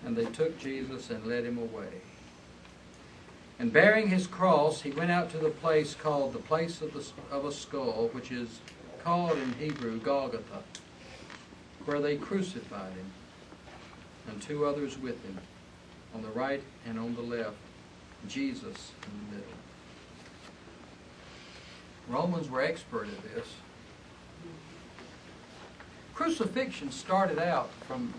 And they took Jesus and led him away. And bearing his cross, he went out to the place called the place of a skull, which is called in Hebrew Golgotha, where they crucified him, and two others with him, on the right and on the left, Jesus in the middle. Romans were expert at this. Crucifixion started out, from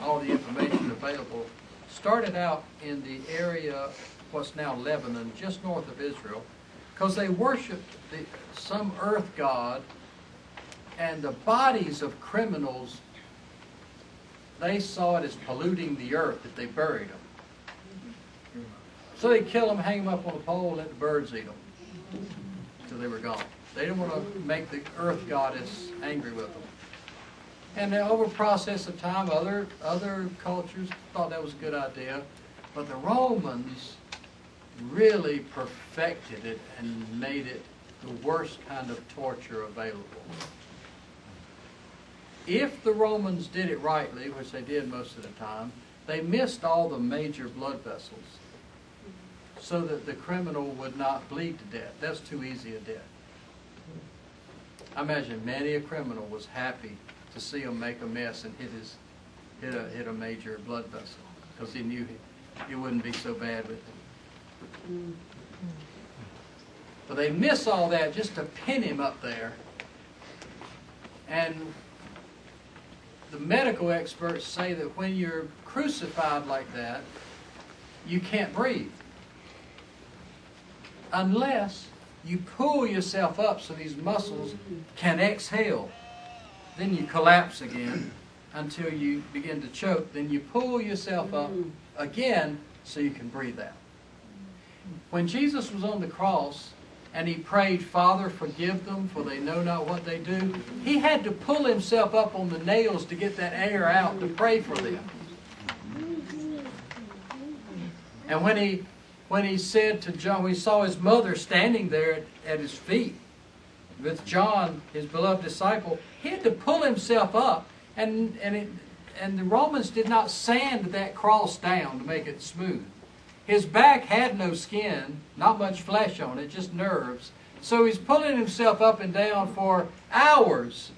all the information available, started out in the area, what's now Lebanon, just north of Israel, because they worshipped some earth god, and the bodies of criminals, they saw it as polluting the earth if they buried them. So they kill them, hang them up on a pole, let the birds eat them until they were gone. They didn't want to make the earth goddess angry with them. And then over a process of time, other cultures thought that was a good idea, but the Romans really perfected it and made it the worst kind of torture available. If the Romans did it rightly, which they did most of the time, they missed all the major blood vessels so that the criminal would not bleed to death. That's too easy a death. I imagine many a criminal was happy to see him make a mess and hit a major blood vessel, because he knew it wouldn't be so bad with him. But they miss all that just to pin him up there. And the medical experts say that when you're crucified like that, you can't breathe unless you pull yourself up so these muscles can exhale. Then you collapse again until you begin to choke. Then you pull yourself up again so you can breathe out. When Jesus was on the cross and he prayed, "Father, forgive them, for they know not what they do," he had to pull himself up on the nails to get that air out to pray for them. And when he said to John, we saw his mother standing there at his feet with John, his beloved disciple, he had to pull himself up, and the Romans did not sand that cross down to make it smooth. His back had no skin, not much flesh on it, just nerves. So he's pulling himself up and down for hours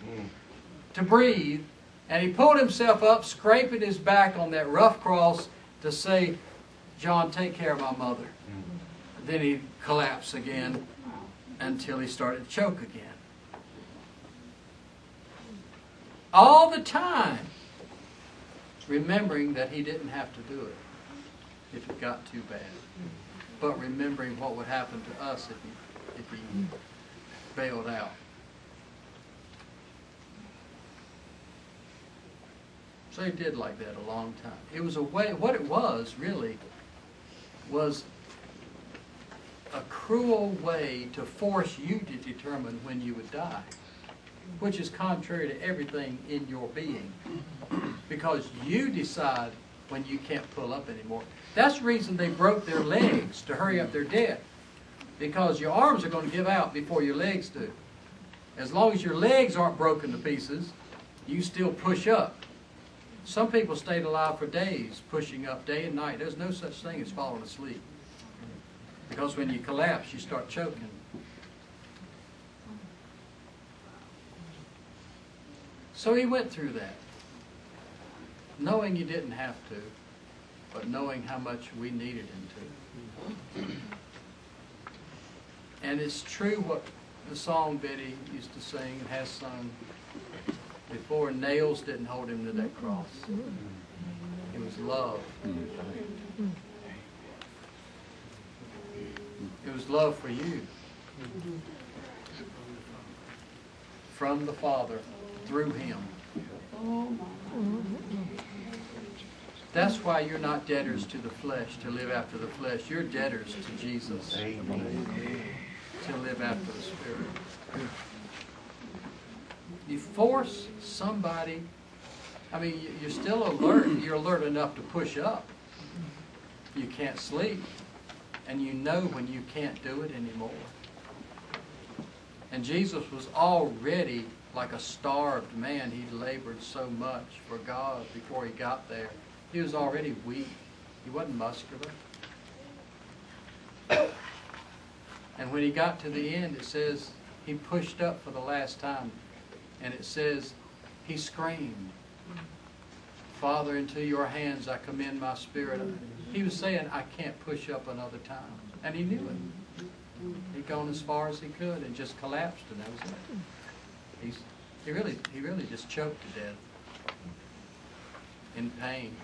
to breathe, and he pulled himself up, scraping his back on that rough cross to say, "John, take care of my mother." Then he'd collapse again until he started to choke again. All the time remembering that he didn't have to do it if it got too bad, but remembering what would happen to us if he bailed out. So he did like that a long time. It was a way, what it was really was a cruel way to force you to determine when you would die, which is contrary to everything in your being, because you decide when you can't pull up anymore. That's the reason they broke their legs, to hurry up their death, because your arms are going to give out before your legs do. As long as your legs aren't broken to pieces, you still push up. Some people stayed alive for days, pushing up day and night. There's no such thing as falling asleep, because when you collapse, you start choking. So he went through that, knowing you didn't have to, but knowing how much we needed him to. And it's true what the song Betty used to sing and has sung before: nails didn't hold him to that cross. It was love. It was love for you. From the Father, through him. That's why you're not debtors to the flesh, to live after the flesh. You're debtors to Jesus, to live after the Spirit. You force somebody, I mean, you're still alert. You're alert enough to push up. You can't sleep. And you know when you can't do it anymore. And Jesus was already like a starved man. He labored so much for God before he got there. He was already weak. He wasn't muscular. And when he got to the end, it says he pushed up for the last time. And it says he screamed, "Father, into your hands I commend my spirit." He was saying, I can't push up another time. And he knew it. He'd gone as far as he could and just collapsed, and that was it. He really just choked to death in pain.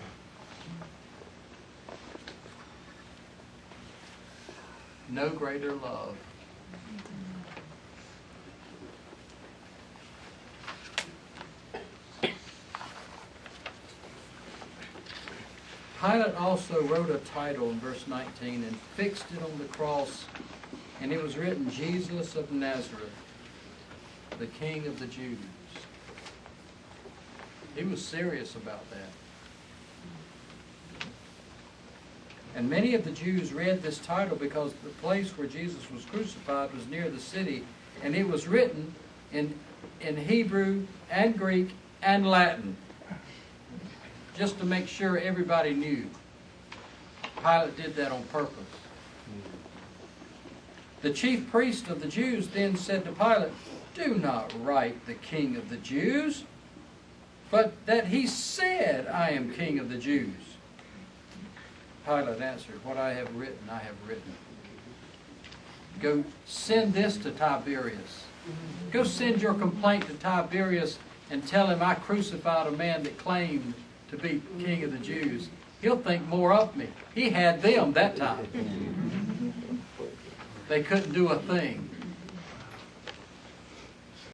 No greater love. Pilate also wrote a title in verse 19 and fixed it on the cross, and it was written, Jesus of Nazareth, the King of the Jews. He was serious about that. And many of the Jews read this title because the place where Jesus was crucified was near the city, and it was written in Hebrew and Greek and Latin, just to make sure everybody knew. Pilate did that on purpose. The chief priest of the Jews then said to Pilate, "Do not write the King of the Jews, but that he said, 'I am King of the Jews.'" Pilate answered, "What I have written, I have written. Go send this to Tiberius. Go send your complaint to Tiberius and tell him I crucified a man that claimed to be King of the Jews. He'll think more of me." He had them that time. They couldn't do a thing.